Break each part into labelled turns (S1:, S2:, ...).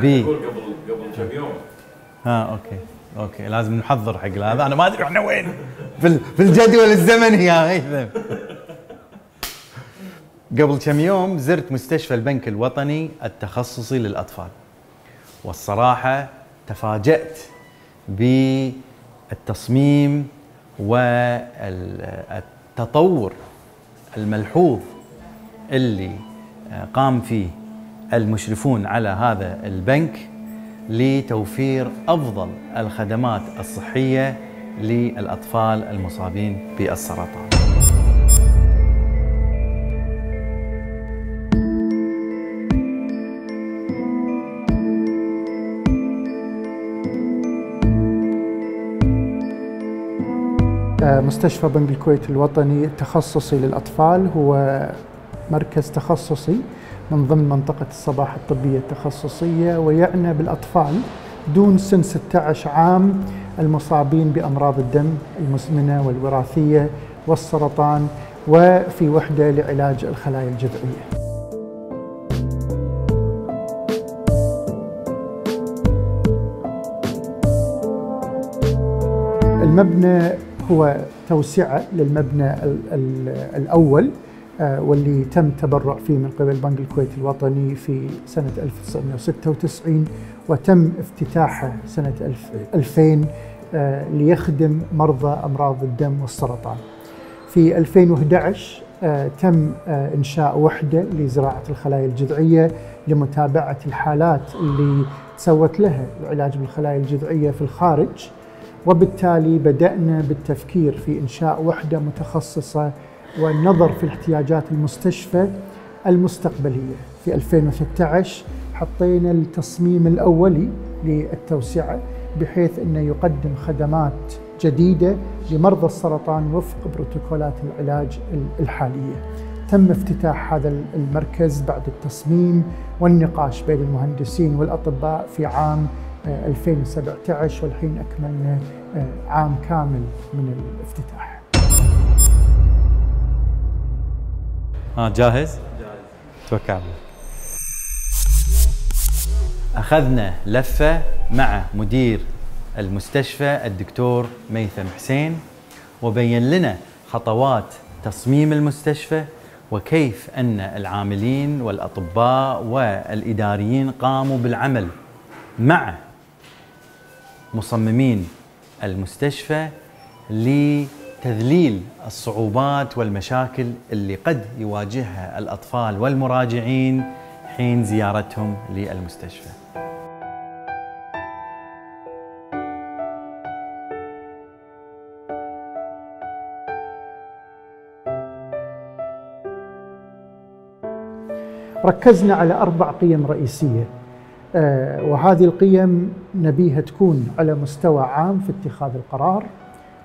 S1: يقول قبل كم يوم.
S2: اوكي لازم نحضر حق هذا. انا ما ادري احنا وين في الجدول الزمني يا هيثم. قبل كم يوم زرت مستشفى البنك الوطني التخصصي للأطفال، والصراحة تفاجأت بالتصميم والتطور الملحوظ اللي قام فيه المشرفون على هذا البنك لتوفير أفضل الخدمات الصحية للأطفال المصابين بالسرطان.
S3: مستشفى بنك الكويت الوطني التخصصي للأطفال هو مركز تخصصي من ضمن منطقة الصباح الطبية التخصصية، ويعنى بالأطفال دون سن 16 عام المصابين بأمراض الدم المزمنة والوراثية والسرطان، وفي وحدة لعلاج الخلايا الجذعية. المبنى هو توسعة للمبنى الأول واللي تم تبرع فيه من قبل بنك الكويت الوطني في سنة 1996، وتم افتتاحه سنة 2000 ليخدم مرضى أمراض الدم والسرطان. في 2011 تم إنشاء وحدة لزراعة الخلايا الجذعية لمتابعة الحالات اللي تسوت لها العلاج بالخلايا الجذعية في الخارج، وبالتالي بدأنا بالتفكير في إنشاء وحدة متخصصة والنظر في احتياجات المستشفى المستقبلية. في 2013 حطينا التصميم الأولي للتوسعة بحيث أنه يقدم خدمات جديدة لمرضى السرطان وفق بروتوكولات العلاج الحالية. تم افتتاح هذا المركز بعد التصميم والنقاش بين المهندسين والأطباء في عام 2017، والحين أكملنا عام كامل من الافتتاح.
S2: جاهز؟ توكل على الله. أخذنا لفة مع مدير المستشفى الدكتور ميثم حسين، وبين لنا خطوات تصميم المستشفى وكيف أن العاملين والأطباء والإداريين قاموا بالعمل مع مصممين المستشفى لتذليل الصعوبات والمشاكل اللي قد يواجهها الأطفال والمراجعين حين زيارتهم للمستشفى.
S3: ركزنا على 4 قيم رئيسية، وهذه القيم نبيها تكون على مستوى عام في اتخاذ القرار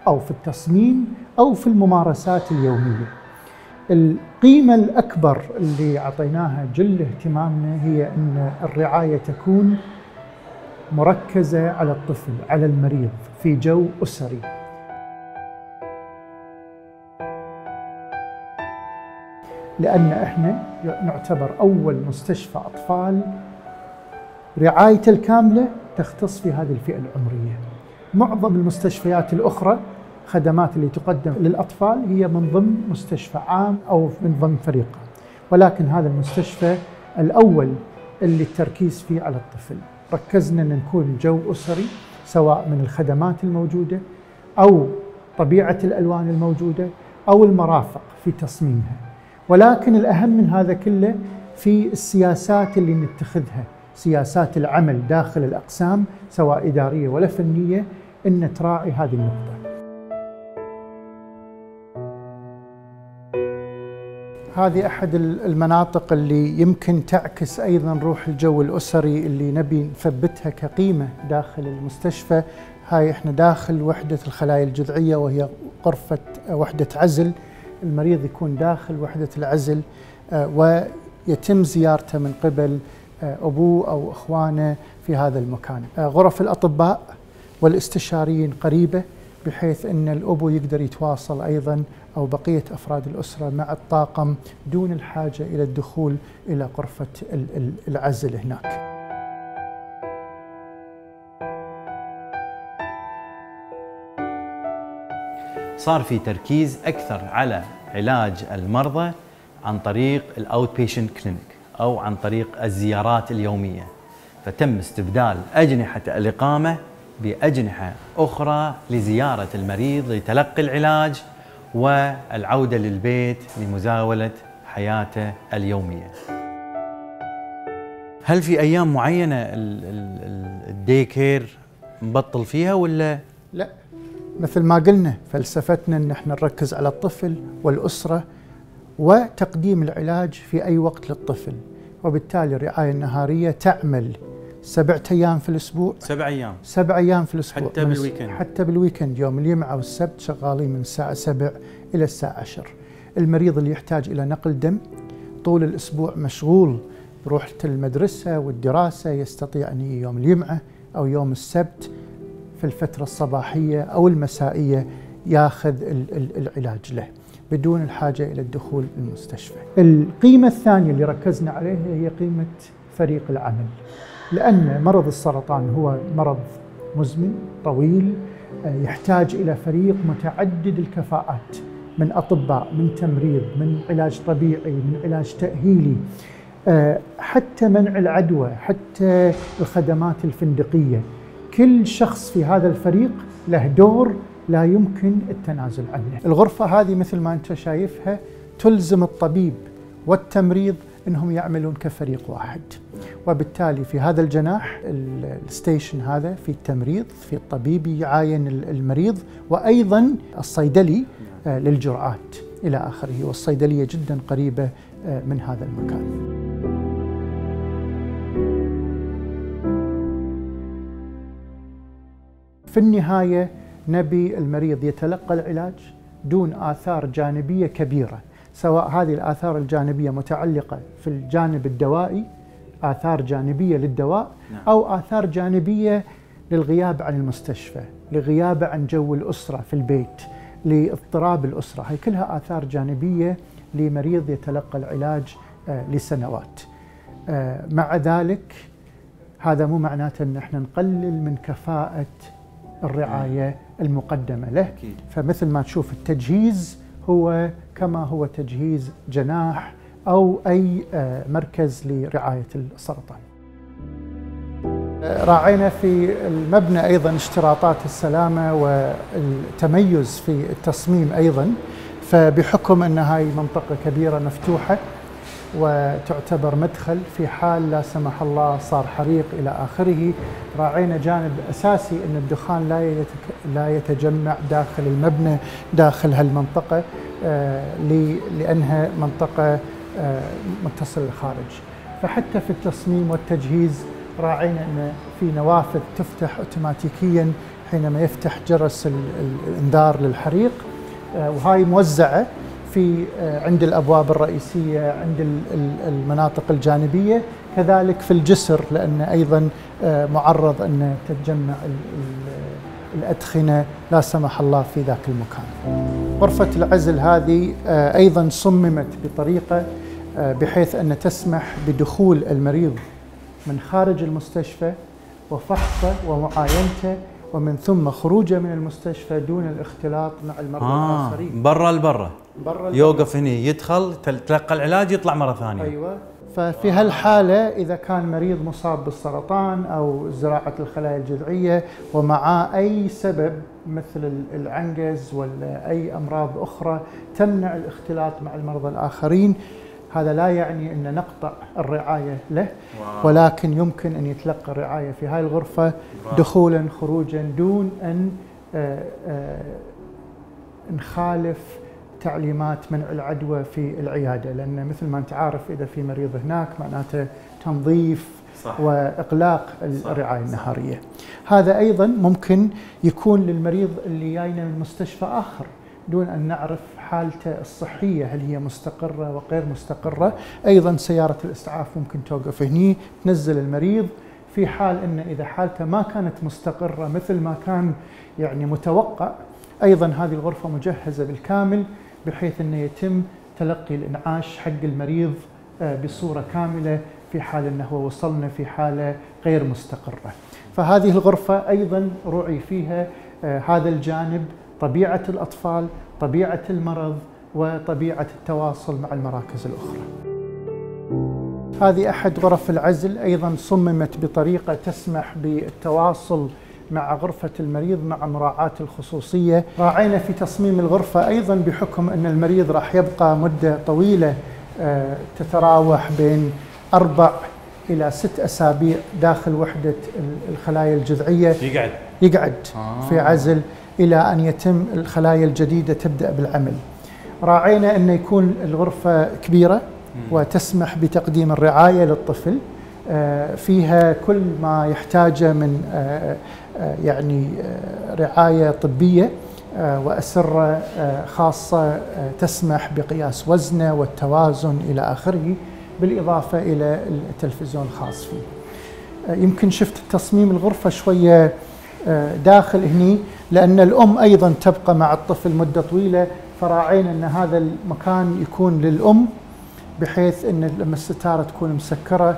S3: أو في التصميم أو في الممارسات اليومية. القيمة الأكبر اللي أعطيناها جل اهتمامنا هي أن الرعاية تكون مركزة على الطفل، على المريض، في جو أسري. لأن إحنا نعتبر أول مستشفى أطفال رعايته الكاملة تختص في هذه الفئة العمرية. معظم المستشفيات الأخرى خدمات اللي تقدم للأطفال هي من ضمن مستشفى عام أو من ضمن فريقة، ولكن هذا المستشفى الأول اللي التركيز فيه على الطفل. ركزنا أن نكون جو أسري، سواء من الخدمات الموجودة أو طبيعة الألوان الموجودة أو المرافق في تصميمها، ولكن الأهم من هذا كله في السياسات اللي نتخذها، سياسات العمل داخل الأقسام سواء إدارية ولا فنية، أن تراعي هذه النقطة. هذه أحد المناطق اللي يمكن تعكس أيضا روح الجو الأسري اللي نبي نثبتها كقيمة داخل المستشفى. هاي إحنا داخل وحدة الخلايا الجذعية، وهي غرفة وحدة عزل. المريض يكون داخل وحدة العزل ويتم زيارته من قبل أبوه أو إخوانه في هذا المكان. غرف الأطباء والاستشاريين قريبة، بحيث أن الأبو يقدر يتواصل أيضا أو بقية أفراد الأسرة مع الطاقم دون الحاجة إلى الدخول إلى غرفة العزل هناك.
S2: صار في تركيز أكثر على علاج المرضى عن طريق الأوت بيشنت كلينيك أو عن طريق الزيارات اليومية، فتم استبدال أجنحة الإقامة بأجنحة أخرى لزيارة المريض لتلقي العلاج والعودة للبيت لمزاولة حياته اليومية. هل في أيام معينة الدي كير نبطل فيها ولا؟
S3: لا، مثل ما قلنا فلسفتنا ان احنا نركز على الطفل والأسرة وتقديم العلاج في أي وقت للطفل، وبالتالي الرعاية النهارية تعمل 7 أيام في الأسبوع.
S2: 7 أيام؟
S3: 7 أيام في الأسبوع،
S2: حتى بالويكند؟
S3: حتى بالويكند، يوم الجمعة والسبت شغالين من الساعة 7 إلى الساعة 10. المريض اللي يحتاج إلى نقل دم طول الأسبوع مشغول بروح المدرسة والدراسة، يستطيع أن يجي يوم الجمعة أو يوم السبت في الفترة الصباحية أو المسائية ياخذ العلاج له بدون الحاجة إلى الدخول المستشفى. القيمة الثانية اللي ركزنا عليها هي قيمة فريق العمل، لأن مرض السرطان هو مرض مزمن طويل، يحتاج إلى فريق متعدد الكفاءات من أطباء، من تمريض، من علاج طبيعي، من علاج تأهيلي، حتى منع العدوى، حتى الخدمات الفندقية. كل شخص في هذا الفريق له دور لا يمكن التنازل عنه. الغرفة هذه مثل ما أنت شايفها تلزم الطبيب والتمريض أنهم يعملون كفريق واحد، وبالتالي في هذا الجناح الستيشن هذا في التمريض، في الطبيب يعاين المريض، وأيضا الصيدلي للجرعات إلى آخره، والصيدلية جدا قريبة من هذا المكان. في النهاية نبي المريض يتلقى العلاج دون آثار جانبية كبيرة، سواء هذه الآثار الجانبية متعلقة في الجانب الدوائي، آثار جانبية للدواء، أو آثار جانبية للغياب عن المستشفى، لغياب عن جو الأسرة في البيت، لاضطراب الأسرة. هي كلها آثار جانبية لمريض يتلقى العلاج لسنوات. مع ذلك هذا مو معناته أن احنا نقلل من كفاءة الرعاية المقدمة له. فمثل ما تشوف التجهيز هو كما هو تجهيز جناح أو أي مركز لرعاية السرطان. راعينا في المبنى أيضا اشتراطات السلامة والتميز في التصميم أيضا، فبحكم أن هاي منطقة كبيرة مفتوحة وتعتبر مدخل في حال لا سمح الله صار حريق إلى آخره، راعينا جانب أساسي أن الدخان لا يتجمع داخل المبنى داخل هالمنطقة، لأنها منطقة متصلة الخارج. فحتى في التصميم والتجهيز راعينا أن في نوافذ تفتح أوتوماتيكيا حينما يفتح جرس الإنذار للحريق، وهاي موزعة في عند الأبواب الرئيسية، عند المناطق الجانبية، كذلك في الجسر، لأن أيضا معرض أن تتجمع الأدخنة لا سمح الله في ذاك المكان. غرفة العزل هذه أيضا صممت بطريقة بحيث أن تسمح بدخول المريض من خارج المستشفى وفحصه ومعاينته، ومن ثم خروجه من المستشفى دون الاختلاط مع المرضى الآخرين.
S2: برا البرة يوقف هني، يدخل تلقى العلاج، يطلع مرة ثانية.
S3: أيوة. ففي هالحالة إذا كان مريض مصاب بالسرطان أو زراعة الخلايا الجذعية ومعاه أي سبب مثل العنقز ولا أي أمراض أخرى تمنع الاختلاط مع المرضى الآخرين، هذا لا يعني أن نقطع الرعاية له، ولكن يمكن أن يتلقى الرعاية في هاي الغرفة دخولا خروجا دون أن نخالف تعليمات منع العدوى في العيادة، لأن مثل ما أنت عارف إذا في مريض هناك معناته تنظيف وإغلاق الرعاية النهارية. هذا أيضا ممكن يكون للمريض اللي جاينا من مستشفى آخر دون أن نعرف حالته الصحية هل هي مستقرة وغير مستقرة. أيضا سيارة الإسعاف ممكن توقف هني تنزل المريض في حال أن إذا حالته ما كانت مستقرة مثل ما كان يعني متوقع. أيضا هذه الغرفة مجهزة بالكامل بحيث أنه يتم تلقي الإنعاش حق المريض بصورة كاملة في حال أنه وصلنا في حالة غير مستقرة. فهذه الغرفة أيضا رعي فيها هذا الجانب طبيعة الأطفال، طبيعة المرض، وطبيعة التواصل مع المراكز الأخرى. هذه أحد غرف العزل، أيضا صممت بطريقة تسمح بالتواصل مع غرفة المريض مع مراعاة الخصوصية. راعينا في تصميم الغرفة أيضا بحكم أن المريض راح يبقى مدة طويلة تتراوح بين 4 إلى 6 أسابيع داخل وحدة الخلايا الجذعية، يقعد في عزل إلى أن يتم الخلايا الجديدة تبدأ بالعمل. راعينا أن يكون الغرفة كبيرة وتسمح بتقديم الرعاية للطفل، فيها كل ما يحتاجه من يعني رعاية طبية وأسرة خاصة تسمح بقياس وزنه والتوازن إلى آخره، بالإضافة إلى التلفزيون الخاص فيه. يمكن شفت تصميم الغرفة شوية داخل هني، لأن الأم أيضا تبقى مع الطفل مدة طويلة، فراعينا أن هذا المكان يكون للأم، بحيث أن لما الستارة تكون مسكرة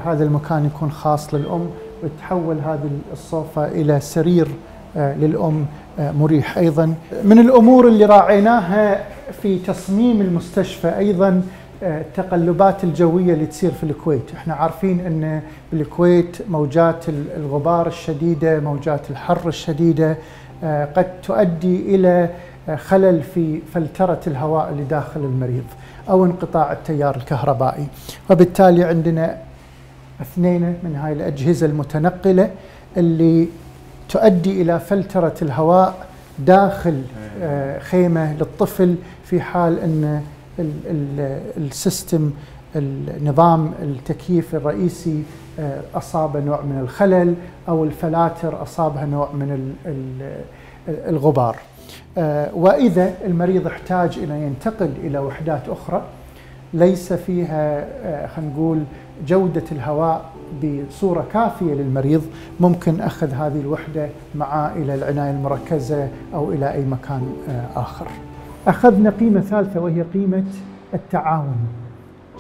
S3: هذا المكان يكون خاص للأم، وتحول هذه الصوفة إلى سرير للأم مريح. أيضا من الأمور اللي راعيناها في تصميم المستشفى أيضا التقلبات الجوية اللي تصير في الكويت. احنا عارفين أن بالكويت موجات الغبار الشديدة، موجات الحر الشديدة قد تؤدي إلى خلل في فلترة الهواء اللي داخل المريض أو انقطاع التيار الكهربائي، وبالتالي عندنا أثنين من هاي الأجهزة المتنقلة اللي تؤدي إلى فلترة الهواء داخل خيمة للطفل في حال أن السيستم النظام التكييف الرئيسي أصاب نوع من الخلل أو الفلاتر أصابها نوع من الغبار. وإذا المريض احتاج إلى ينتقل إلى وحدات أخرى ليس فيها خلينا نقول جودة الهواء بصورة كافية للمريض، ممكن أخذ هذه الوحدة معه إلى العناية المركزة أو إلى أي مكان آخر. أخذنا قيمة ثالثة وهي قيمة التعاون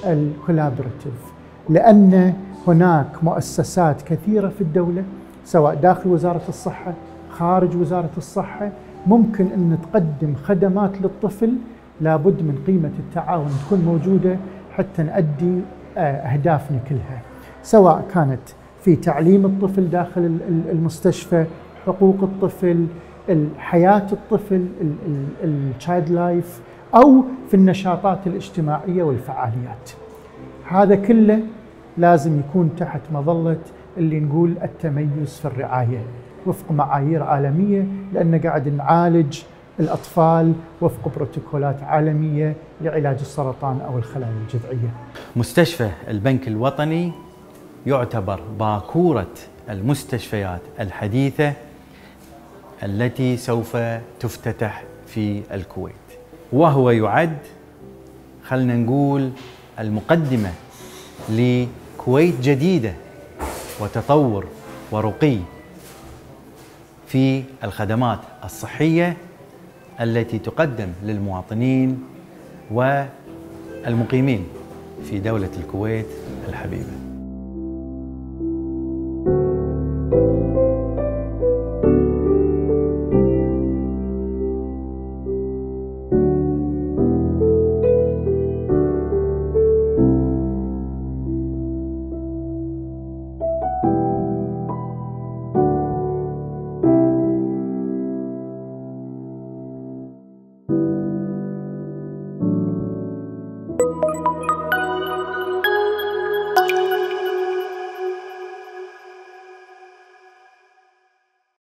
S3: الكولابوراتيف، لأن هناك مؤسسات كثيرة في الدولة سواء داخل وزارة الصحة خارج وزارة الصحة ممكن أن تقدم خدمات للطفل. لابد من قيمة التعاون تكون موجودة حتى نؤدي أهدافنا كلها، سواء كانت في تعليم الطفل داخل المستشفى، حقوق الطفل، حياة الطفل، التشايلد لايف، أو في النشاطات الاجتماعية والفعاليات. هذا كله لازم يكون تحت مظلة اللي نقول التميز في الرعاية وفق معايير عالمية، لأن قاعد نعالج الأطفال وفق بروتوكولات عالمية لعلاج السرطان أو الخلايا الجذعية.
S2: مستشفى البنك الوطني يعتبر باكورة المستشفيات الحديثة التي سوف تفتتح في الكويت، وهو يعد خلنا نقول المقدمة لكويت جديدة وتطور ورقي في الخدمات الصحية التي تقدم للمواطنين والمقيمين في دولة الكويت الحبيبة.